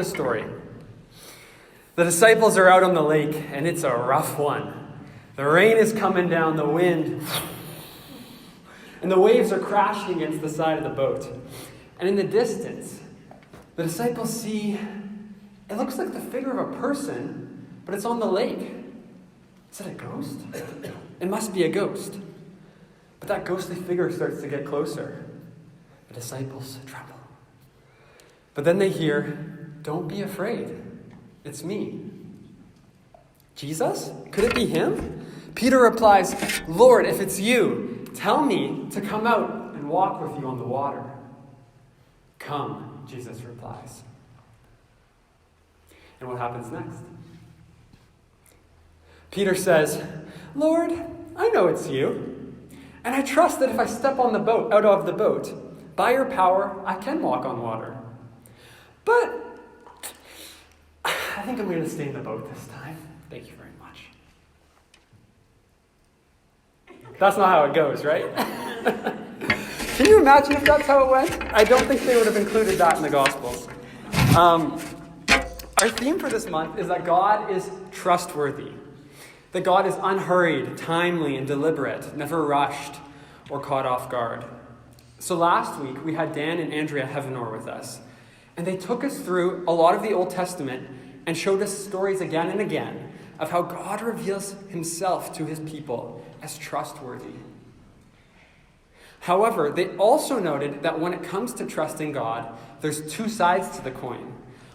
Story. The disciples are out on the lake, and it's a rough one. The rain is coming down, the wind, and the waves are crashing against the side of the boat. And in the distance, the disciples see, it looks like the figure of a person, but it's on the lake. Is it a ghost? It must be a ghost. But that ghostly figure starts to get closer. The disciples tremble. But then they hear, "Don't be afraid. It's me." Jesus? Could it be him? Peter replies, "Lord, if it's you, tell me to come out and walk with you on the water." "Come," Jesus replies. And what happens next? Peter says, "Lord, I know it's you, and I trust that if I step on the boat, out of the boat, by your power, I can walk on water. But I think I'm going to stay in the boat this time. Thank you very much." That's not how it goes, right? Can you imagine if that's how it went? I don't think they would have included that in the Gospels. Our theme for this month is that God is trustworthy. That God is unhurried, timely, and deliberate, never rushed or caught off guard. So last week, we had Dan and Andrea Heavenor with us. And they took us through a lot of the Old Testament and showed us stories again and again of how God reveals himself to his people as trustworthy. However, they also noted that when it comes to trusting God, there's two sides to the coin.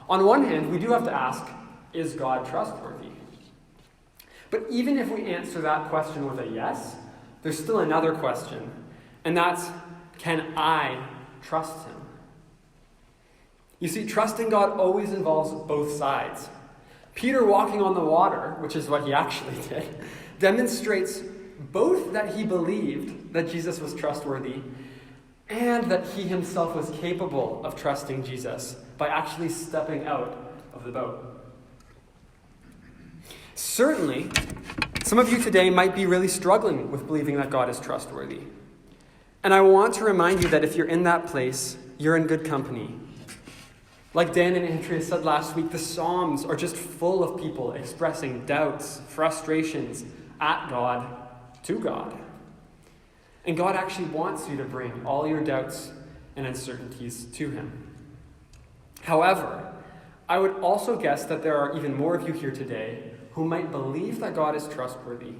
On one hand, we do have to ask, is God trustworthy? But even if we answer that question with a yes, there's still another question, and that's, can I trust him? You see, trusting God always involves both sides. Peter walking on the water, which is what he actually did, demonstrates both that he believed that Jesus was trustworthy and that he himself was capable of trusting Jesus by actually stepping out of the boat. Certainly, some of you today might be really struggling with believing that God is trustworthy. And I want to remind you that if you're in that place, you're in good company. Like Dan and Andrea said last week, the Psalms are just full of people expressing doubts, frustrations at God, to God. And God actually wants you to bring all your doubts and uncertainties to him. However, I would also guess that there are even more of you here today who might believe that God is trustworthy,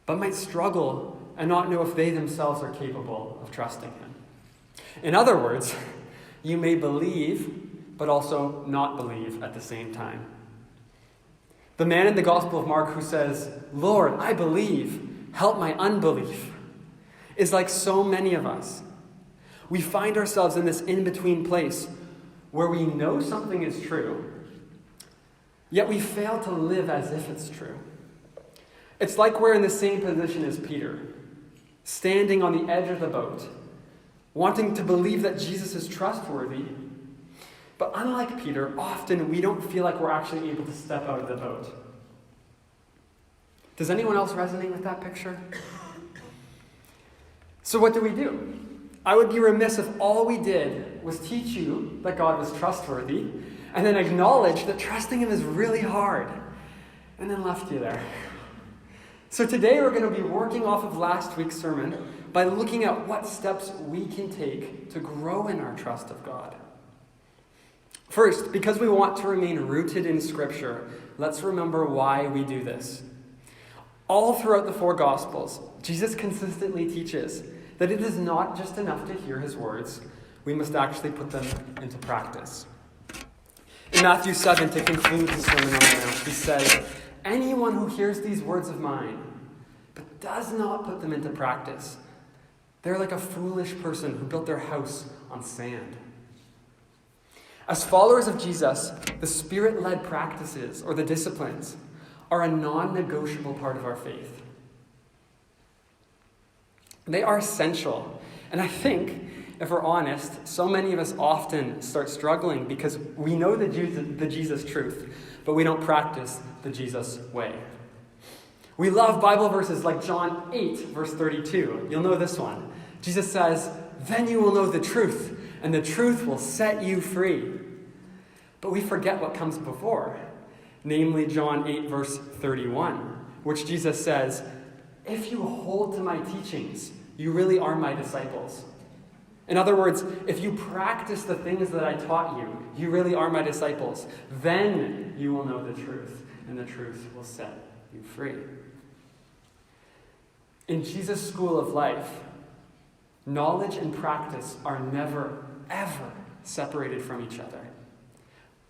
but might struggle and not know if they themselves are capable of trusting him. In other words, you may believe, but also not believe at the same time. The man in the Gospel of Mark who says, "Lord, I believe, help my unbelief," is like so many of us. We find ourselves in this in-between place where we know something is true, yet we fail to live as if it's true. It's like we're in the same position as Peter, standing on the edge of the boat, wanting to believe that Jesus is trustworthy. But unlike Peter, often we don't feel like we're actually able to step out of the boat. Does anyone else resonate with that picture? So what do? I would be remiss if all we did was teach you that God was trustworthy and then acknowledge that trusting him is really hard and then left you there. So today we're going to be working off of last week's sermon by looking at what steps we can take to grow in our trust of God. First, because we want to remain rooted in Scripture, let's remember why we do this. All throughout the four Gospels, Jesus consistently teaches that it is not just enough to hear his words, we must actually put them into practice. In Matthew 7, to conclude his Sermon on the Mount, he says, "Anyone who hears these words of mine, but does not put them into practice, they're like a foolish person who built their house on sand." As followers of Jesus, the Spirit-led practices, or the disciplines, are a non-negotiable part of our faith. They are essential. And I think, if we're honest, so many of us often start struggling because we know the Jesus truth, but we don't practice the Jesus way. We love Bible verses like John 8, verse 32. You'll know this one. Jesus says, "Then you will know the truth, and the truth will set you free." But we forget what comes before, namely John 8, verse 31, which Jesus says, "If you hold to my teachings, you really are my disciples." In other words, if you practice the things that I taught you, you really are my disciples. Then you will know the truth, and the truth will set you free. In Jesus' school of life, knowledge and practice are never, ever separated from each other.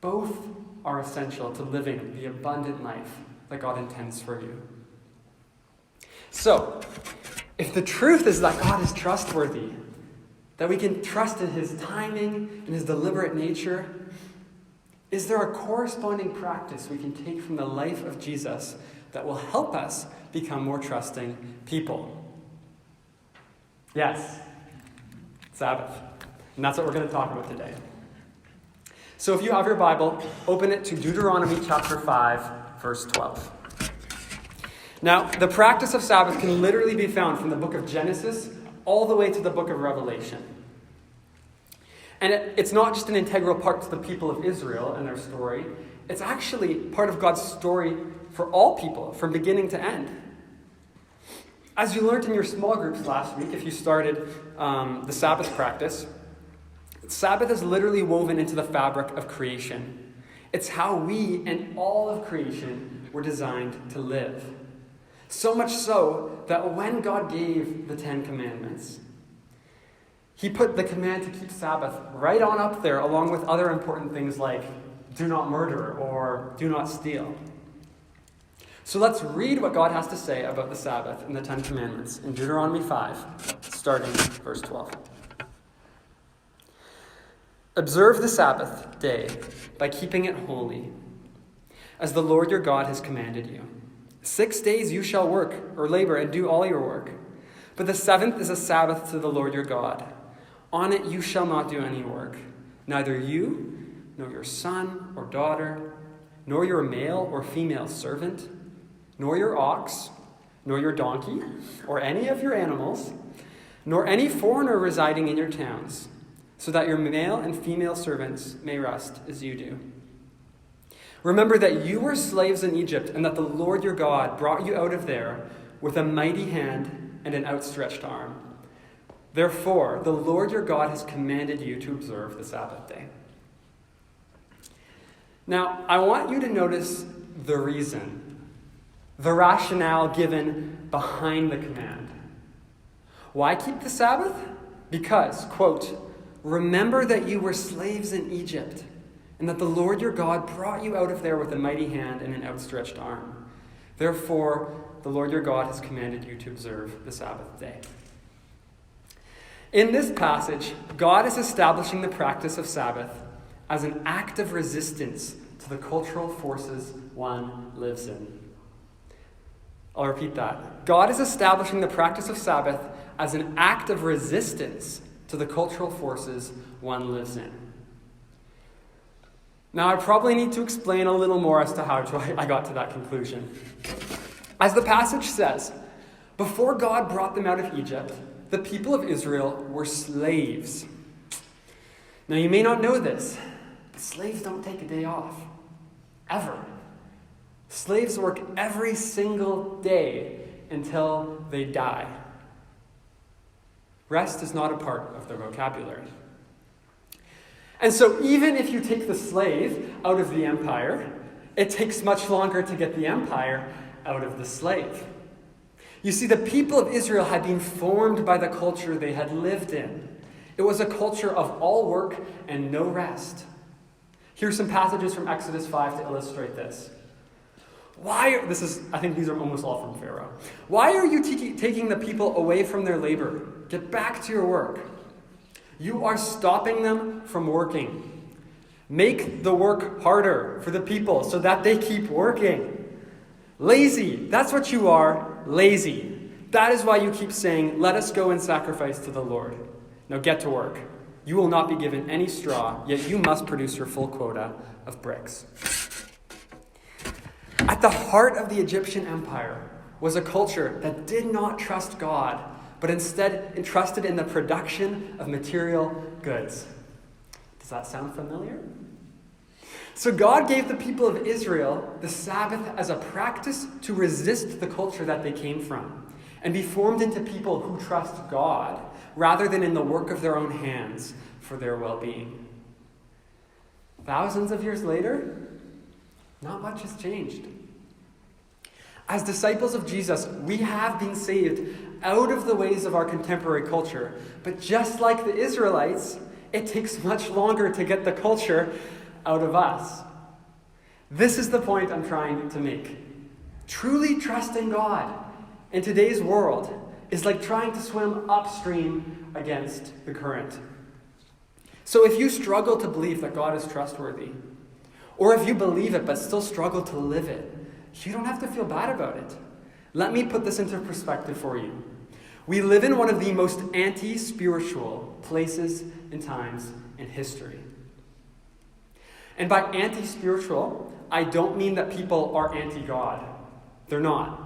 Both are essential to living the abundant life that God intends for you. So, if the truth is that God is trustworthy, that we can trust in his timing and his deliberate nature, is there a corresponding practice we can take from the life of Jesus that will help us become more trusting people? Yes, Sabbath. And that's what we're going to talk about today. So if you have your Bible, open it to Deuteronomy chapter 5, verse 12. Now, the practice of Sabbath can literally be found from the book of Genesis all the way to the book of Revelation. And it's not just an integral part to the people of Israel and their story. It's actually part of God's story for all people, from beginning to end. As you learned in your small groups last week, if you started the Sabbath practice, Sabbath is literally woven into the fabric of creation. It's how we and all of creation were designed to live. So much so that when God gave the 10 Commandments, he put the command to keep Sabbath right on up there, along with other important things like do not murder or do not steal. So let's read what God has to say about the Sabbath in the 10 Commandments in Deuteronomy 5, starting verse 12. Observe the Sabbath day by keeping it holy, as the Lord your God has commanded you. 6 days you shall work or labor and do all your work. But the seventh is a Sabbath to the Lord your God. On it you shall not do any work, neither you, nor your son or daughter, nor your male or female servant, nor your ox, nor your donkey, or any of your animals, nor any foreigner residing in your towns, so that your male and female servants may rest as you do. Remember that you were slaves in Egypt, and that the Lord your God brought you out of there with a mighty hand and an outstretched arm. Therefore, the Lord your God has commanded you to observe the Sabbath day. Now, I want you to notice the reason, the rationale given behind the command. Why keep the Sabbath? Because, quote, remember that you were slaves in Egypt, and that the Lord your God brought you out of there with a mighty hand and an outstretched arm. Therefore, the Lord your God has commanded you to observe the Sabbath day. In this passage, God is establishing the practice of Sabbath as an act of resistance to the cultural forces one lives in. I'll repeat that. God is establishing the practice of Sabbath as an act of resistance to the cultural forces one lives in. Now, I probably need to explain a little more as to how I got to that conclusion. As the passage says, before God brought them out of Egypt, the people of Israel were slaves. Now, you may not know this, but slaves don't take a day off. Ever. Slaves work every single day until they die. Rest is not a part of their vocabulary. And so even if you take the slave out of the empire, it takes much longer to get the empire out of the slave. You see, the people of Israel had been formed by the culture they had lived in. It was a culture of all work and no rest. Here's some passages from Exodus 5 to illustrate this. I think these are almost all from Pharaoh. Why are you taking the people away from their labor? Get back to your work. You are stopping them from working. Make the work harder for the people so that they keep working. Lazy, that's what you are, lazy. That is why you keep saying, let us go and sacrifice to the Lord. Now get to work. You will not be given any straw, yet you must produce your full quota of bricks. At the heart of the Egyptian empire was a culture that did not trust God, but instead entrusted in the production of material goods. Does that sound familiar? So God gave the people of Israel the Sabbath as a practice to resist the culture that they came from and be formed into people who trust God rather than in the work of their own hands for their well-being. Thousands of years later, not much has changed. As disciples of Jesus, we have been saved out of the ways of our contemporary culture. But just like the Israelites, it takes much longer to get the culture out of us. This is the point I'm trying to make. Truly trusting God in today's world is like trying to swim upstream against the current. So if you struggle to believe that God is trustworthy, or if you believe it but still struggle to live it, you don't have to feel bad about it. Let me put this into perspective for you. We live in one of the most anti-spiritual places and times in history. And by anti-spiritual, I don't mean that people are anti-God. They're not.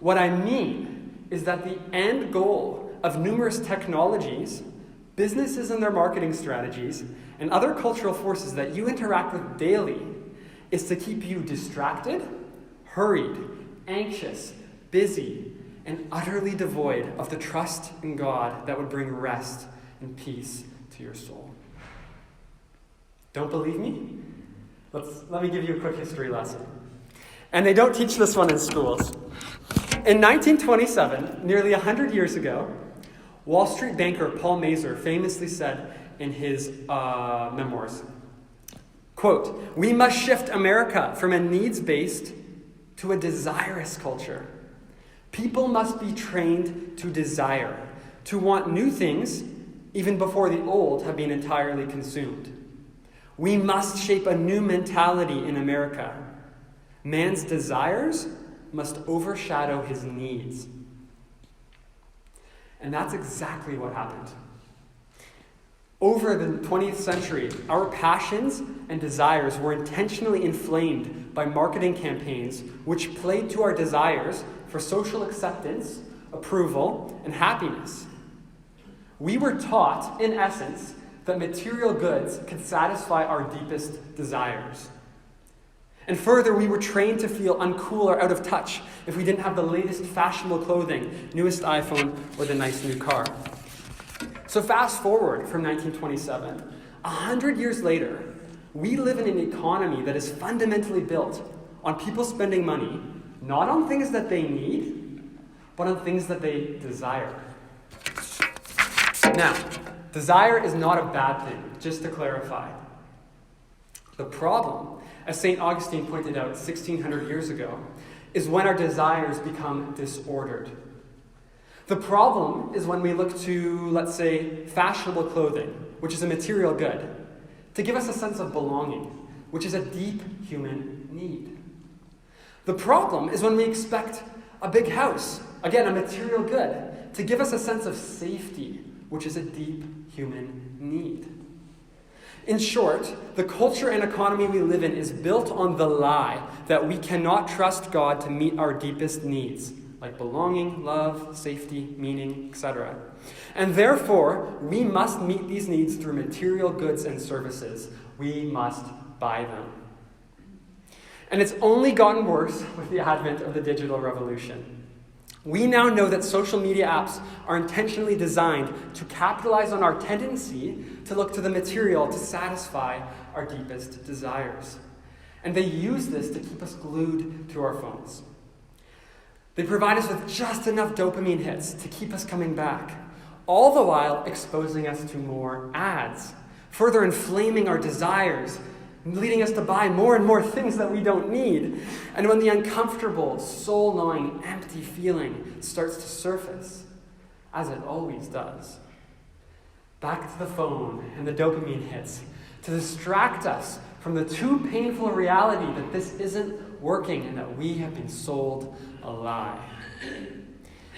What I mean is that the end goal of numerous technologies, businesses and their marketing strategies, and other cultural forces that you interact with daily is to keep you distracted, hurried, anxious, busy, and utterly devoid of the trust in God that would bring rest and peace to your soul. Don't believe me? Let me give you a quick history lesson. And they don't teach this one in schools. In 1927, nearly 100 years ago, Wall Street banker Paul Mazur famously said in his memoirs, quote, "We must shift America from a needs-based to a desirous culture. People must be trained to desire, to want new things even before the old have been entirely consumed. We must shape a new mentality in America. Man's desires must overshadow his needs." And that's exactly what happened. Over the 20th century, our passions and desires were intentionally inflamed by marketing campaigns which played to our desires for social acceptance, approval, and happiness. We were taught, in essence, that material goods could satisfy our deepest desires. And further, we were trained to feel uncool or out of touch if we didn't have the latest fashionable clothing, newest iPhone, or the nice new car. So fast forward from 1927, 100 years later, we live in an economy that is fundamentally built on people spending money, not on things that they need, but on things that they desire. Now, desire is not a bad thing, just to clarify. The problem, as St. Augustine pointed out 1,600 years ago, is when our desires become disordered. The problem is when we look to, let's say, fashionable clothing, which is a material good, to give us a sense of belonging, which is a deep human need. The problem is when we expect a big house, again, a material good, to give us a sense of safety, which is a deep human need. In short, the culture and economy we live in is built on the lie that we cannot trust God to meet our deepest needs, like belonging, love, safety, meaning, etc. And therefore, we must meet these needs through material goods and services. We must buy them. And it's only gotten worse with the advent of the digital revolution. We now know that social media apps are intentionally designed to capitalize on our tendency to look to the material to satisfy our deepest desires. And they use this to keep us glued to our phones. They provide us with just enough dopamine hits to keep us coming back, all the while exposing us to more ads, further inflaming our desires, leading us to buy more and more things that we don't need. And when the uncomfortable, soul-gnawing, empty feeling starts to surface, as it always does, back to the phone and the dopamine hits to distract us from the too painful reality that this isn't working and that we have been sold a lie.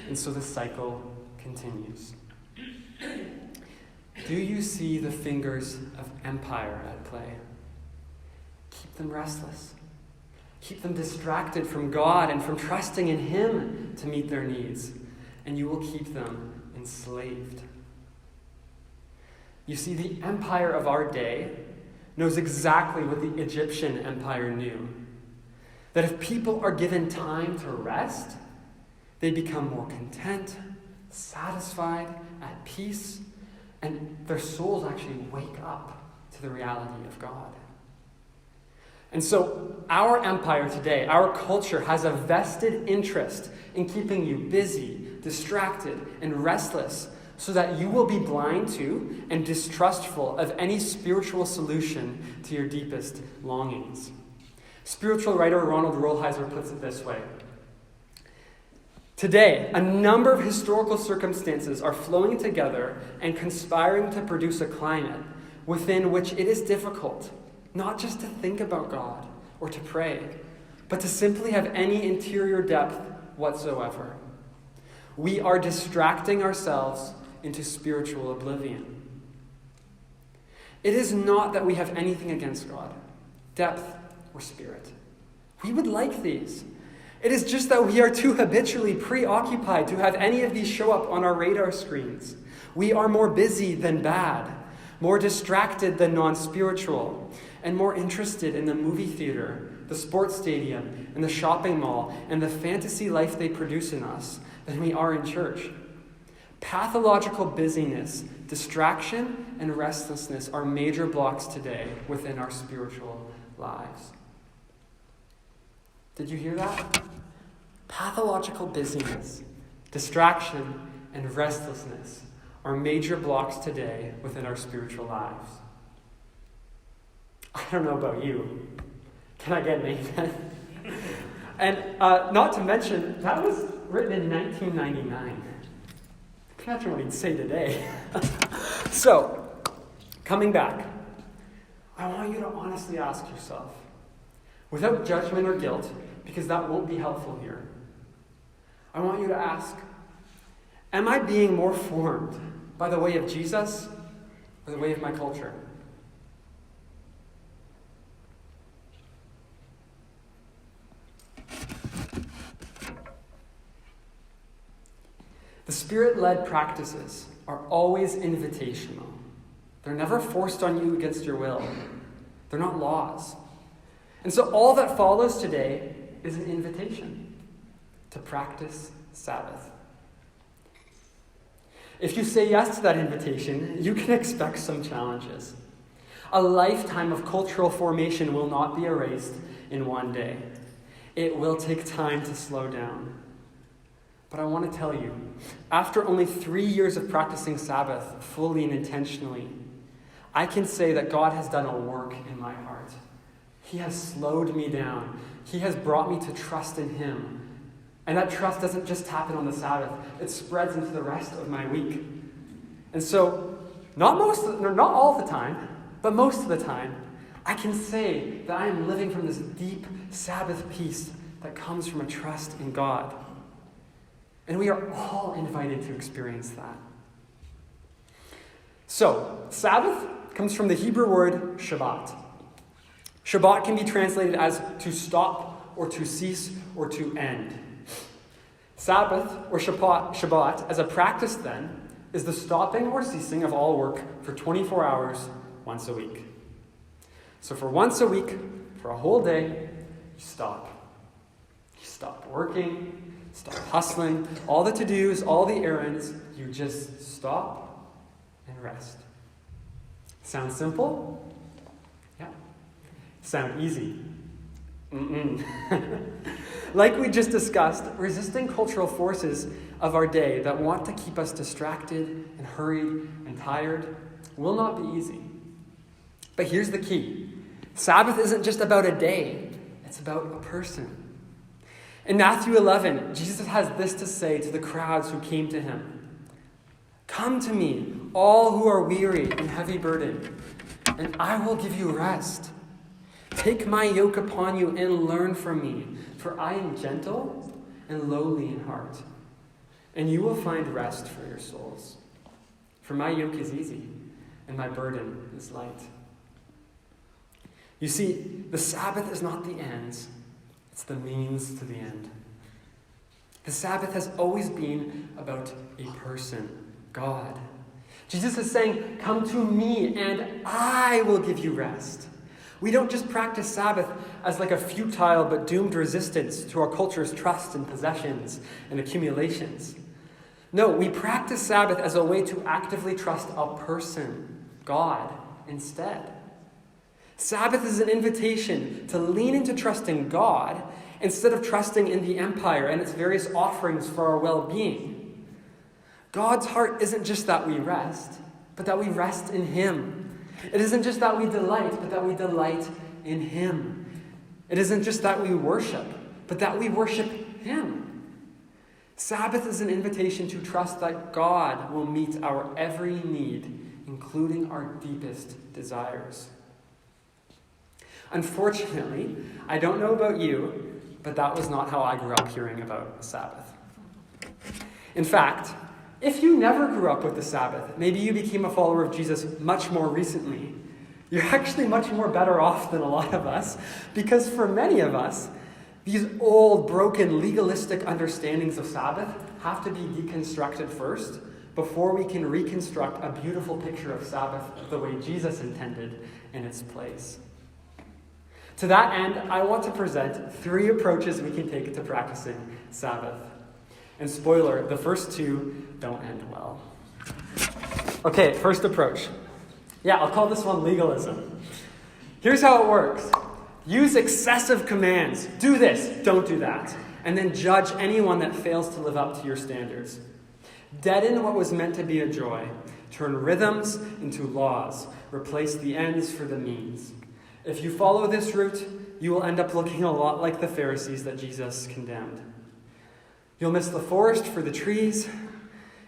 And so the cycle continues. Do you see the fingers of empire at play? Keep them restless. Keep them distracted from God and from trusting in Him to meet their needs, and you will keep them enslaved. You see, the empire of our day knows exactly what the Egyptian empire knew. That if people are given time to rest, they become more content, satisfied, at peace, and their souls actually wake up to the reality of God. And so our empire today, our culture, has a vested interest in keeping you busy, distracted, and restless so that you will be blind to and distrustful of any spiritual solution to your deepest longings. Spiritual writer Ronald Rolheiser puts it this way. Today, a number of historical circumstances are flowing together and conspiring to produce a climate within which it is difficult not just to think about God or to pray, but to simply have any interior depth whatsoever. We are distracting ourselves into spiritual oblivion. It is not that we have anything against God, depth or spirit. We would like these. It is just that we are too habitually preoccupied to have any of these show up on our radar screens. We are more busy than bad, more distracted than non-spiritual, and more interested in the movie theater, the sports stadium, and the shopping mall, and the fantasy life they produce in us than we are in church. Pathological busyness, distraction, and restlessness are major blocks today within our spiritual lives. Did you hear that? Pathological busyness, distraction, and restlessness are major blocks today within our spiritual lives. I don't know about you. Can I get an amen? And not to mention, that was written in 1999. Imagine what he'd say today. So, coming back, I want you to honestly ask yourself, without judgment or guilt, because that won't be helpful here, I want you to ask, am I being more formed by the way of Jesus or the way of my culture? The Spirit-led practices are always invitational. They're never forced on you against your will. They're not laws. And so all that follows today is an invitation to practice Sabbath. If you say yes to that invitation, you can expect some challenges. A lifetime of cultural formation will not be erased in one day. It will take time to slow down. But I want to tell you, after only 3 years of practicing Sabbath fully and intentionally, I can say that God has done a work in my heart. He has slowed me down. He has brought me to trust in Him. And that trust doesn't just happen on the Sabbath. It spreads into the rest of my week. And so, not all the time, but most of the time, I can say that I am living from this deep Sabbath peace that comes from a trust in God. And we are all invited to experience that. So, Sabbath comes from the Hebrew word Shabbat. Shabbat can be translated as to stop, or to cease, or to end. Sabbath, or Shabbat, as a practice then, is the stopping or ceasing of all work for 24 hours once a week. So for once a week, for a whole day, you stop. You stop working, stop hustling, all the to-dos, all the errands. You just stop and rest. Sound simple? Yeah. Sound easy? Like we just discussed, resisting cultural forces of our day that want to keep us distracted and hurried and tired will not be easy. But here's the key. Sabbath isn't just about a day. It's about a person. In Matthew 11, Jesus has this to say to the crowds who came to him. Come to me, all who are weary and heavy burdened, and I will give you rest. Take my yoke upon you and learn from me, for I am gentle and lowly in heart, and you will find rest for your souls. For my yoke is easy, and my burden is light. You see, the Sabbath is not the ends, it's the means to the end. The Sabbath has always been about a person, God. Jesus is saying, come to me and I will give you rest. We don't just practice Sabbath as like a futile but doomed resistance to our culture's trust in possessions and accumulations. No, we practice Sabbath as a way to actively trust a person, God, instead. Sabbath is an invitation to lean into trusting God instead of trusting in the empire and its various offerings for our well-being. God's heart isn't just that we rest, but that we rest in Him. It isn't just that we delight, but that we delight in Him. It isn't just that we worship, but that we worship Him. Sabbath is an invitation to trust that God will meet our every need, including our deepest desires. Unfortunately, I don't know about you, but that was not how I grew up hearing about Sabbath. In fact, if you never grew up with the Sabbath, maybe you became a follower of Jesus much more recently, you're actually much more better off than a lot of us, because for many of us, these old, broken, legalistic understandings of Sabbath have to be deconstructed first before we can reconstruct a beautiful picture of Sabbath the way Jesus intended in its place. To that end, I want to present 3 approaches we can take to practicing Sabbath. And spoiler, the first 2 don't end well. Okay, first approach. Yeah, I'll call this one legalism. Here's how it works. Use excessive commands. Do this, don't do that. And then judge anyone that fails to live up to your standards. Deaden what was meant to be a joy. Turn rhythms into laws. Replace the ends for the means. If you follow this route, you will end up looking a lot like the Pharisees that Jesus condemned. You'll miss the forest for the trees,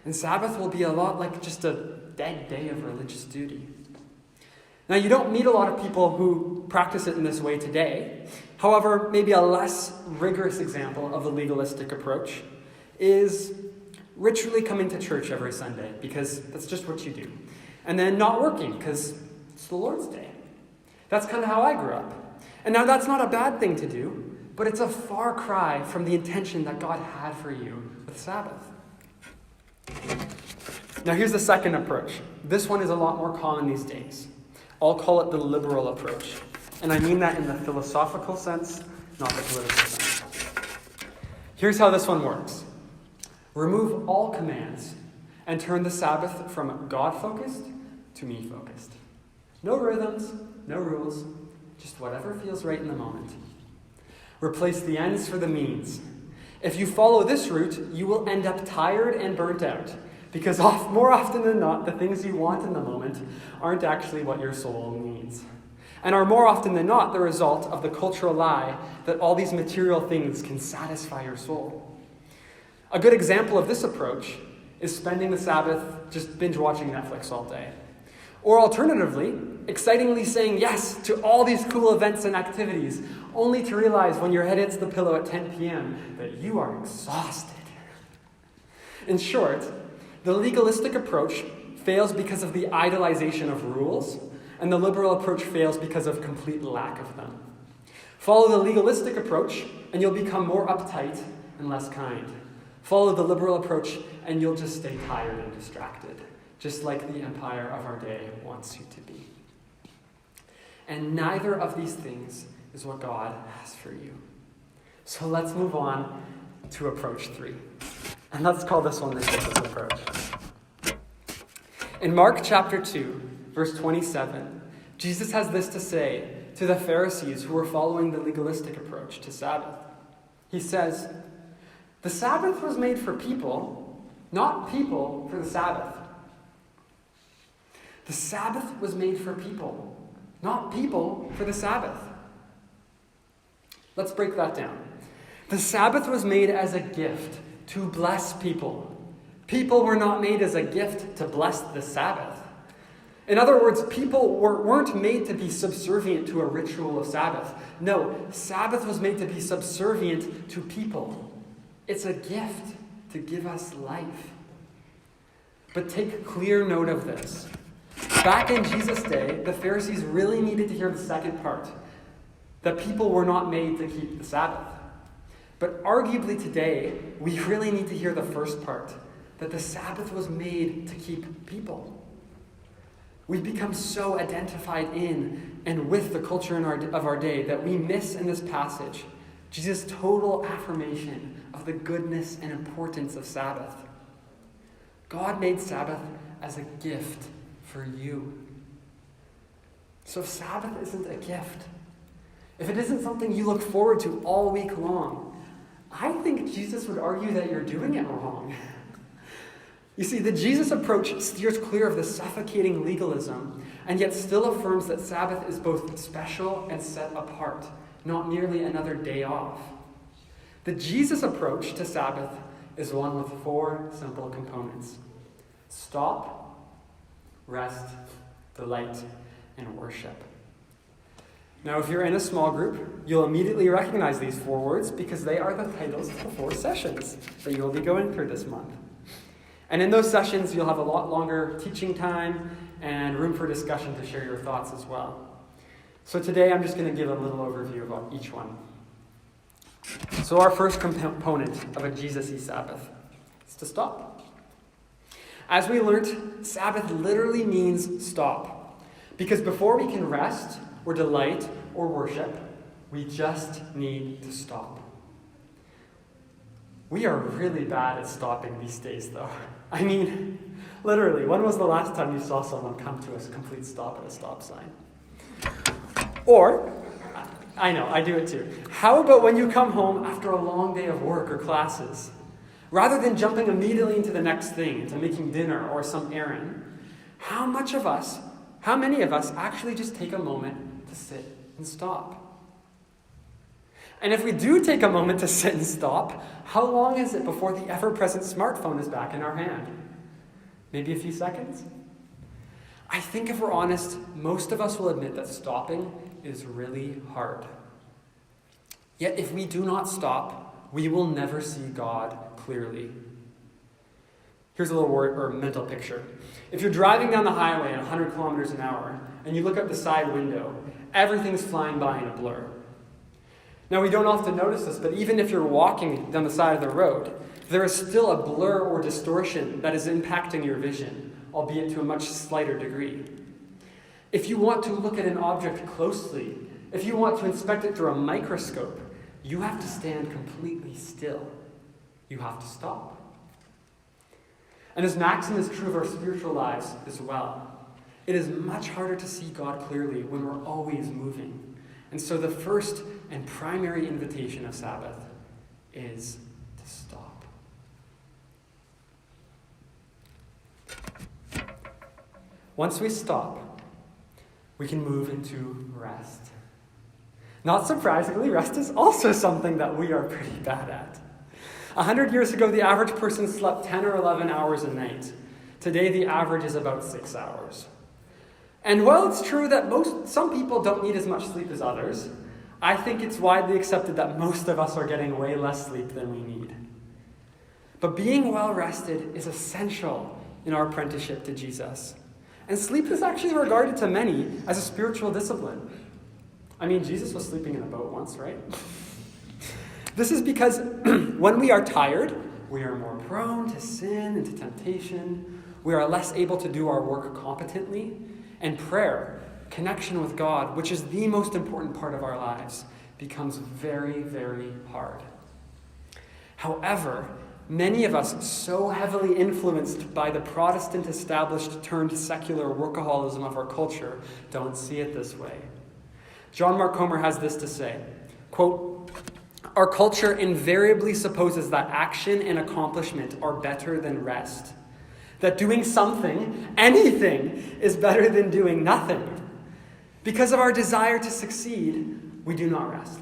and Sabbath will be a lot like just a dead day of religious duty. Now, you don't meet a lot of people who practice it in this way today. However, maybe a less rigorous example of the legalistic approach is ritually coming to church every Sunday, because that's just what you do. And then not working, because it's the Lord's Day. That's kind of how I grew up. And now that's not a bad thing to do, but it's a far cry from the intention that God had for you with Sabbath. Now here's the second approach. This one is a lot more common these days. I'll call it the liberal approach. And I mean that in the philosophical sense, not the political sense. Here's how this one works. Remove all commands and turn the Sabbath from God-focused to me-focused. No rhythms, no rules, just whatever feels right in the moment. Replace the ends for the means. If you follow this route, you will end up tired and burnt out, because more often than not, the things you want in the moment aren't actually what your soul needs, and are more often than not the result of the cultural lie that all these material things can satisfy your soul. A good example of this approach is spending the Sabbath just binge watching Netflix all day. Or alternatively, excitingly saying yes to all these cool events and activities, only to realize when your head hits the pillow at 10 p.m. that you are exhausted. In short, the legalistic approach fails because of the idolization of rules, and the liberal approach fails because of complete lack of them. Follow the legalistic approach, and you'll become more uptight and less kind. Follow the liberal approach, and you'll just stay tired and distracted, just like the empire of our day wants you to be. And neither of these things is what God has for you. So let's move on to approach 3. And let's call this one the Jesus approach. In Mark chapter 2, verse 27, Jesus has this to say to the Pharisees who were following the legalistic approach to Sabbath. He says, "The Sabbath was made for people, not people for the Sabbath." The Sabbath was made for people, not people for the Sabbath. Let's break that down. The Sabbath was made as a gift to bless people. People were not made as a gift to bless the Sabbath. In other words, people weren't made to be subservient to a ritual of Sabbath. No, Sabbath was made to be subservient to people. It's a gift to give us life. But take clear note of this. Back in Jesus' day, the Pharisees really needed to hear the second part, that people were not made to keep the Sabbath. But arguably today, we really need to hear the first part, that the Sabbath was made to keep people. We've become so identified in and with the culture of our day that we miss in this passage Jesus' total affirmation of the goodness and importance of Sabbath. God made Sabbath as a gift for you. So if Sabbath isn't a gift, if it isn't something you look forward to all week long, I think Jesus would argue that you're doing it wrong. You see, the Jesus approach steers clear of the suffocating legalism and yet still affirms that Sabbath is both special and set apart, not merely another day off. The Jesus approach to Sabbath is one with 4 simple components: stop, rest, delight, and worship. Now, if you're in a small group, you'll immediately recognize these 4 words because they are the titles of the 4 sessions that you will be going through this month. And in those sessions, you'll have a lot longer teaching time and room for discussion to share your thoughts as well. So today, I'm just going to give a little overview about each one. So our first component of a Jesus-y Sabbath is to stop. As we learned, Sabbath literally means stop. Because before we can rest or delight or worship, we just need to stop. We are really bad at stopping these days, though. I mean, literally, when was the last time you saw someone come to a complete stop at a stop sign? Or, I know, I do it too. How about when you come home after a long day of work or classes? Rather than jumping immediately into the next thing, into making dinner or some errand, how many of us actually just take a moment to sit and stop? And if we do take a moment to sit and stop, how long is it before the ever-present smartphone is back in our hand? Maybe a few seconds? I think if we're honest, most of us will admit that stopping is really hard. Yet if we do not stop, we will never see God clearly. Here's a little mental picture. If you're driving down the highway at 100 kilometers an hour and you look out the side window, everything's flying by in a blur. Now, we don't often notice this, but even if you're walking down the side of the road, there is still a blur or distortion that is impacting your vision, albeit to a much slighter degree. If you want to look at an object closely, if you want to inspect it through a microscope, you have to stand completely still. You have to stop. And this maxim is true of our spiritual lives as well. It is much harder to see God clearly when we're always moving. And so the first and primary invitation of Sabbath is to stop. Once we stop, we can move into rest. Not surprisingly, rest is also something that we are pretty bad at. 100 years ago, the average person slept 10 or 11 hours a night. Today, the average is about 6 hours. And while it's true that some people don't need as much sleep as others, I think it's widely accepted that most of us are getting way less sleep than we need. But being well rested is essential in our apprenticeship to Jesus. And sleep is actually regarded to many as a spiritual discipline. I mean, Jesus was sleeping in a boat once, right? This is because when we are tired, we are more prone to sin and to temptation. We are less able to do our work competently. And prayer, connection with God, which is the most important part of our lives, becomes very, very hard. However, many of us, so heavily influenced by the Protestant established turned secular workaholism of our culture, don't see it this way. John Mark Comer has this to say, quote, "Our culture invariably supposes that action and accomplishment are better than rest. That doing something, anything, is better than doing nothing. Because of our desire to succeed, we do not rest.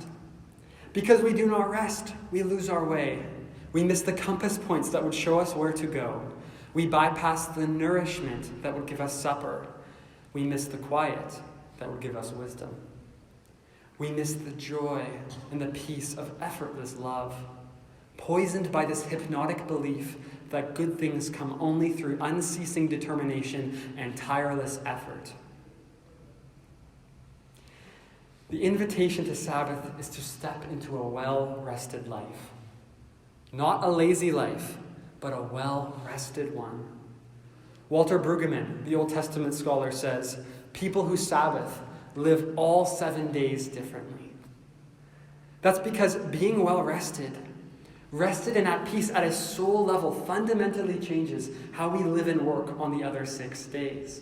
Because we do not rest, we lose our way. We miss the compass points that would show us where to go. We bypass the nourishment that would give us supper. We miss the quiet that would give us wisdom. We miss the joy and the peace of effortless love, poisoned by this hypnotic belief that good things come only through unceasing determination and tireless effort." The invitation to Sabbath is to step into a well-rested life. Not a lazy life, but a well-rested one. Walter Brueggemann, the Old Testament scholar, says, people who Sabbath live all 7 days differently. That's because being well rested and at peace at a soul level fundamentally changes how we live and work on the other 6 days.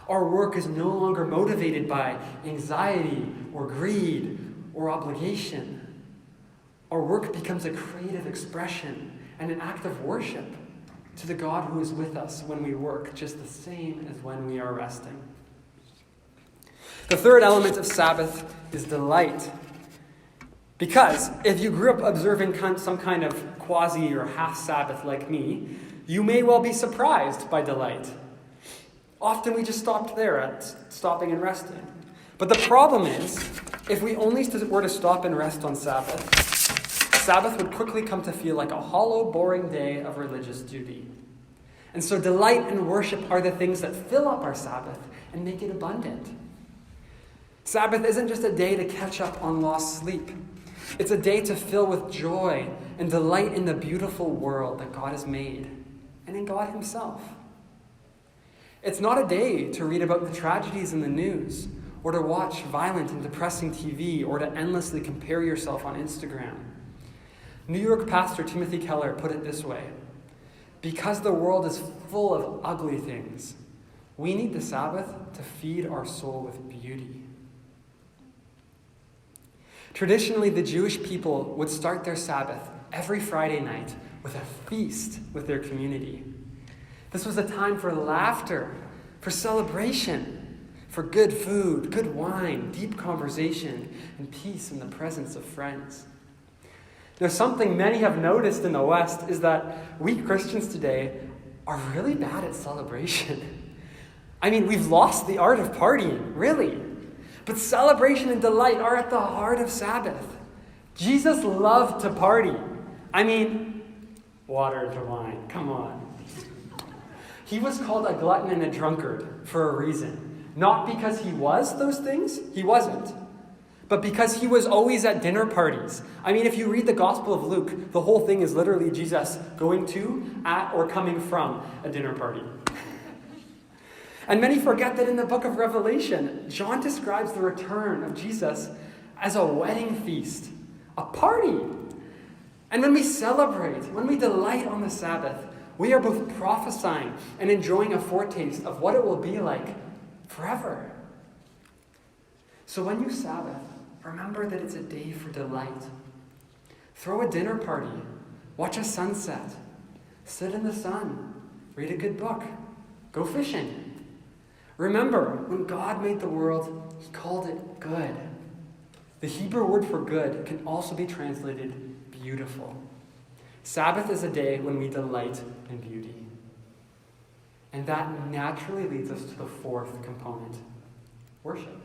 Our work is no longer motivated by anxiety or greed or obligation. Our work becomes a creative expression and an act of worship to the God who is with us when we work, just the same as when we are resting. The third element of Sabbath is delight. Because if you grew up observing some kind of quasi or half Sabbath like me, you may well be surprised by delight. Often we just stopped there at stopping and resting. But the problem is, if we only were to stop and rest on Sabbath, Sabbath would quickly come to feel like a hollow, boring day of religious duty. And so delight and worship are the things that fill up our Sabbath and make it abundant. Sabbath isn't just a day to catch up on lost sleep. It's a day to fill with joy and delight in the beautiful world that God has made and in God himself. It's not a day to read about the tragedies in the news or to watch violent and depressing TV or to endlessly compare yourself on Instagram. New York pastor Timothy Keller put it this way: because the world is full of ugly things, we need the Sabbath to feed our soul with beauty. Traditionally, the Jewish people would start their Sabbath every Friday night with a feast with their community. This was a time for laughter, for celebration, for good food, good wine, deep conversation, and peace in the presence of friends. Now, something many have noticed in the West is that we Christians today are really bad at celebration. I mean, we've lost the art of partying, really. But celebration and delight are at the heart of Sabbath. Jesus loved to party. I mean, water into wine, come on. He was called a glutton and a drunkard for a reason. Not because he was those things, he wasn't. But because he was always at dinner parties. I mean, if you read the Gospel of Luke, the whole thing is literally Jesus going to, at, or coming from a dinner party. And many forget that in the book of Revelation, John describes the return of Jesus as a wedding feast, a party. And when we celebrate, when we delight on the Sabbath, we are both prophesying and enjoying a foretaste of what it will be like forever. So when you Sabbath, remember that it's a day for delight. Throw a dinner party, watch a sunset, sit in the sun, read a good book, go fishing. Remember, when God made the world, he called it good. The Hebrew word for good can also be translated beautiful. Sabbath is a day when we delight in beauty. And that naturally leads us to the fourth component, worship.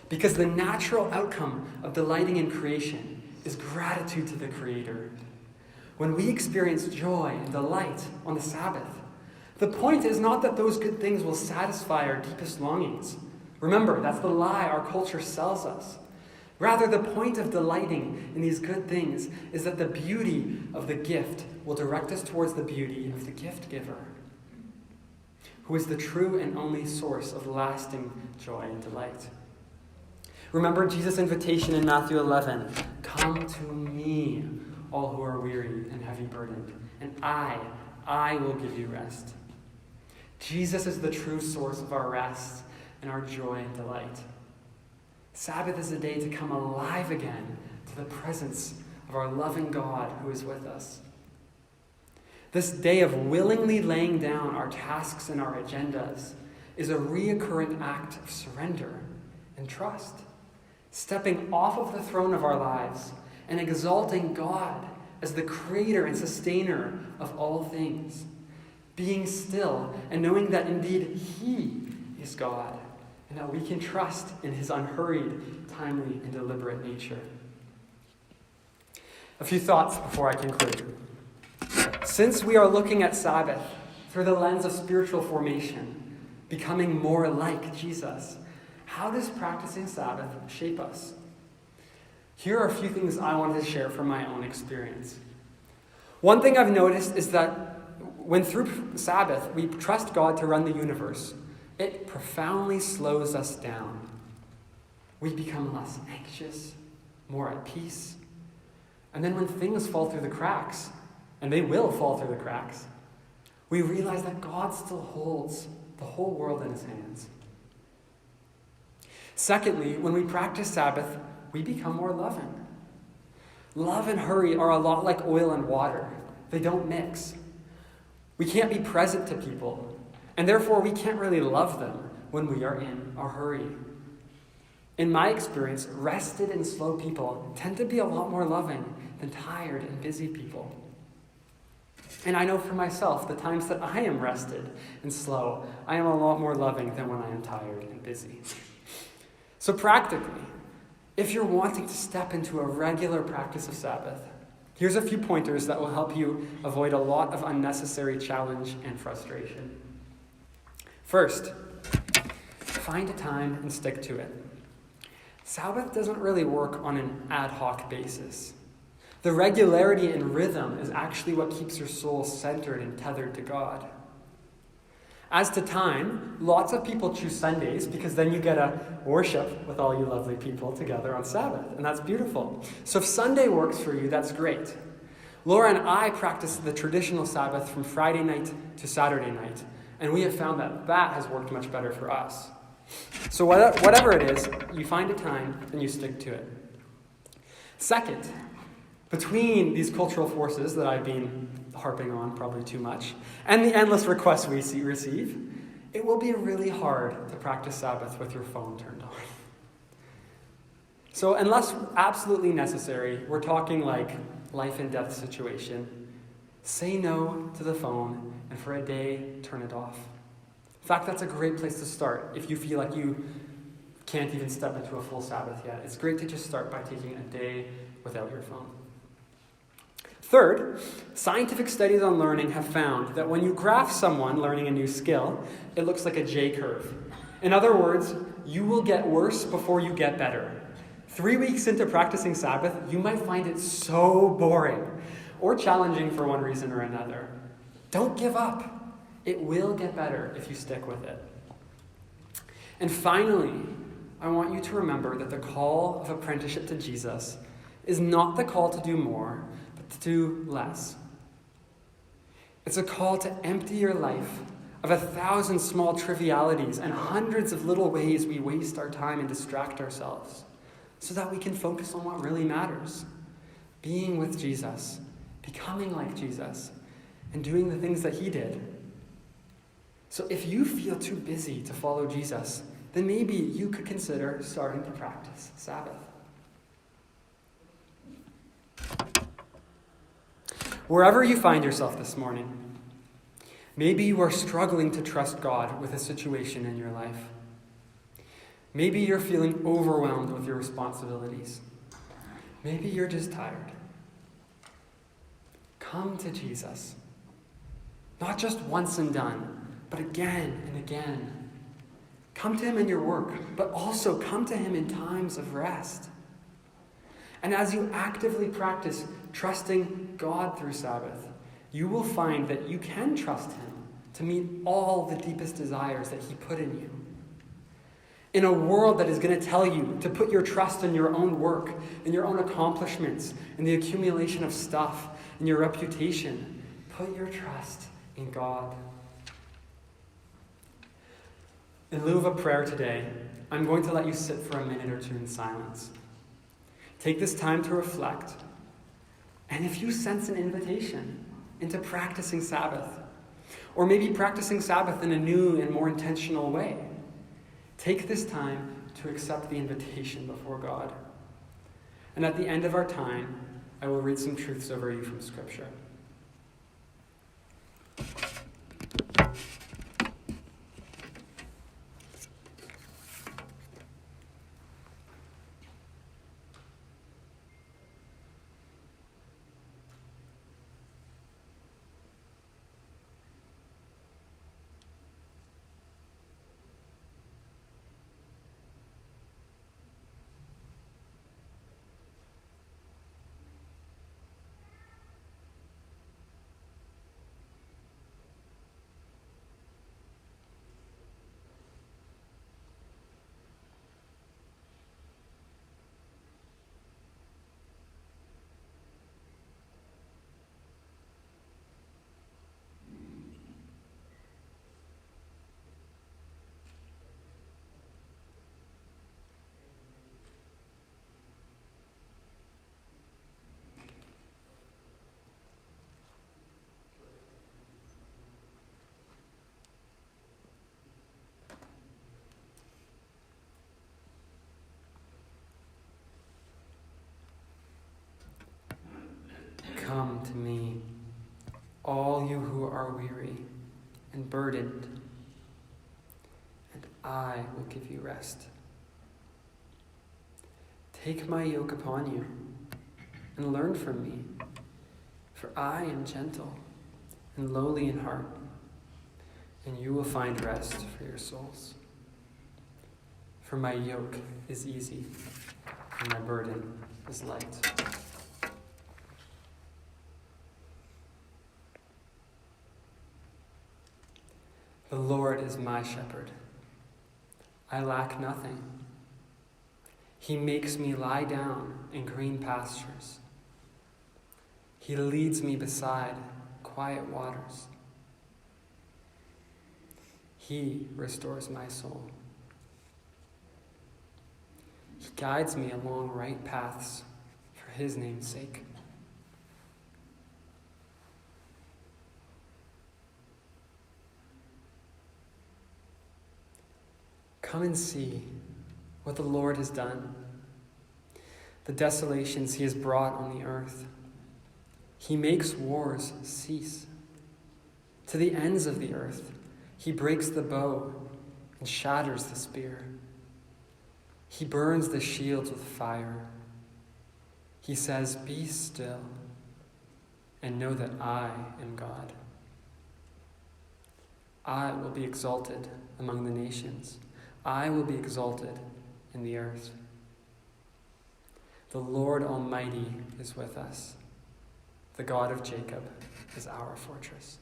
Because the natural outcome of delighting in creation is gratitude to the Creator. When we experience joy and delight on the Sabbath, the point is not that those good things will satisfy our deepest longings. Remember, that's the lie our culture sells us. Rather, the point of delighting in these good things is that the beauty of the gift will direct us towards the beauty of the gift giver, who is the true and only source of lasting joy and delight. Remember Jesus' invitation in Matthew 11, "Come to me, all who are weary and heavy burdened, and I will give you rest." Jesus is the true source of our rest and our joy and delight. Sabbath is a day to come alive again to the presence of our loving God who is with us. This day of willingly laying down our tasks and our agendas is a reoccurring act of surrender and trust, stepping off of the throne of our lives and exalting God as the creator and sustainer of all things, being still and knowing that indeed he is God and that we can trust in his unhurried, timely, and deliberate nature. A few thoughts before I conclude. Since we are looking at Sabbath through the lens of spiritual formation, becoming more like Jesus, how does practicing Sabbath shape us? Here are a few things I wanted to share from my own experience. One thing I've noticed is that when through Sabbath we trust God to run the universe, it profoundly slows us down. We become less anxious, more at peace. And then when things fall through the cracks, and they will fall through the cracks, we realize that God still holds the whole world in his hands. Secondly, when we practice Sabbath, we become more loving. Love and hurry are a lot like oil and water. They don't mix. We can't be present to people, and therefore we can't really love them when we are in a hurry. In my experience, rested and slow people tend to be a lot more loving than tired and busy people. And I know for myself, the times that I am rested and slow, I am a lot more loving than when I am tired and busy. So practically, if you're wanting to step into a regular practice of Sabbath, here's a few pointers that will help you avoid a lot of unnecessary challenge and frustration. First, find a time and stick to it. Sabbath doesn't really work on an ad hoc basis. The regularity and rhythm is actually what keeps your soul centered and tethered to God. As to time, lots of people choose Sundays because then you get to worship with all you lovely people together on Sabbath, and that's beautiful. So if Sunday works for you, that's great. Laura and I practice the traditional Sabbath from Friday night to Saturday night, and we have found that that has worked much better for us. So whatever it is, you find a time and you stick to it. Second, between these cultural forces that I've been harping on probably too much, and the endless requests we receive, it will be really hard to practice Sabbath with your phone turned on. So unless absolutely necessary, we're talking like life and death situation, say no to the phone, and for a day, turn it off. In fact, that's a great place to start if you feel like you can't even step into a full Sabbath yet. It's great to just start by taking a day without your phone. Third, scientific studies on learning have found that when you graph someone learning a new skill, it looks like a J-curve. In other words, you will get worse before you get better. 3 weeks into practicing Sabbath, you might find it so boring or challenging for one reason or another. Don't give up. It will get better if you stick with it. And finally, I want you to remember that the call of apprenticeship to Jesus is not the call to do more, but to do less. It's a call to empty your life of 1,000 small trivialities and hundreds of little ways we waste our time and distract ourselves so that we can focus on what really matters. Being with Jesus, becoming like Jesus, and doing the things that he did. So if you feel too busy to follow Jesus, then maybe you could consider starting to practice Sabbath. Wherever you find yourself this morning, maybe you are struggling to trust God with a situation in your life. Maybe you're feeling overwhelmed with your responsibilities. Maybe you're just tired. Come to Jesus. Not just once and done, but again and again. Come to him in your work, but also come to him in times of rest. And as you actively practice trusting God through Sabbath, you will find that you can trust him to meet all the deepest desires that he put in you. In a world that is going to tell you to put your trust in your own work, in your own accomplishments, in the accumulation of stuff, in your reputation, put your trust in God. In lieu of a prayer today, I'm going to let you sit for a minute or two in silence. Take this time to reflect. And if you sense an invitation into practicing Sabbath, or maybe practicing Sabbath in a new and more intentional way, take this time to accept the invitation before God. And at the end of our time, I will read some truths over you from Scripture. all you who are weary and burdened, and I will give you rest. Take my yoke upon you and learn from me, for I am gentle and lowly in heart, and you will find rest for your souls. For my yoke is easy and my burden is light. The Lord is my shepherd. I lack nothing. He makes me lie down in green pastures. He leads me beside quiet waters. He restores my soul. He guides me along right paths for his name's sake. Come and see what the Lord has done, the desolations he has brought on the earth. He makes wars cease. To the ends of the earth, he breaks the bow and shatters the spear. He burns the shields with fire. He says, "Be still and know that I am God. I will be exalted among the nations. I will be exalted in the earth. The Lord Almighty is with us. The God of Jacob is our fortress."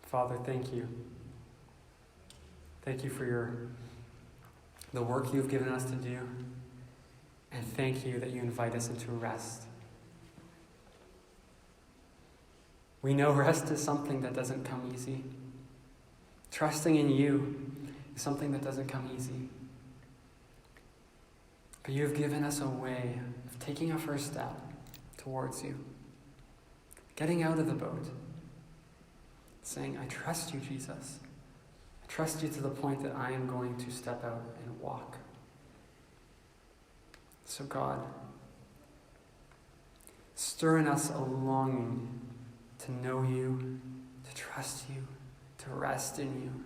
Father, thank you. Thank you for the work you've given us to do. And thank you that you invite us into rest. We know rest is something that doesn't come easy. Trusting in you is something that doesn't come easy. But you've given us a way of taking a first step towards you. Getting out of the boat. Saying, "I trust you, Jesus. I trust you to the point that I am going to step out and walk." So God, stir in us a longing to know you, to trust you, to rest in you.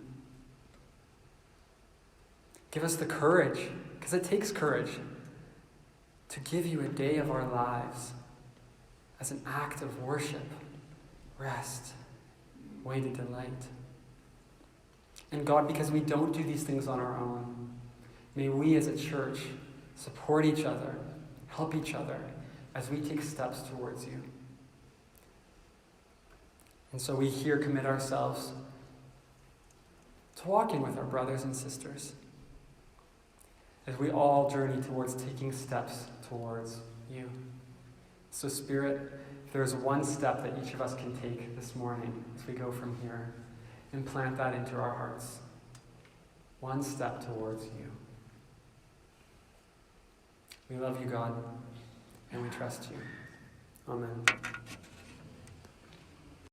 Give us the courage, because it takes courage, to give you a day of our lives as an act of worship, rest, way to delight. And God, because we don't do these things on our own, may we as a church support each other, help each other as we take steps towards you. And so we here commit ourselves to walking with our brothers and sisters as we all journey towards taking steps towards you. So Spirit, if there's one step that each of us can take this morning as we go from here, and plant that into our hearts. One step towards you. We love you, God, and we trust you. Amen.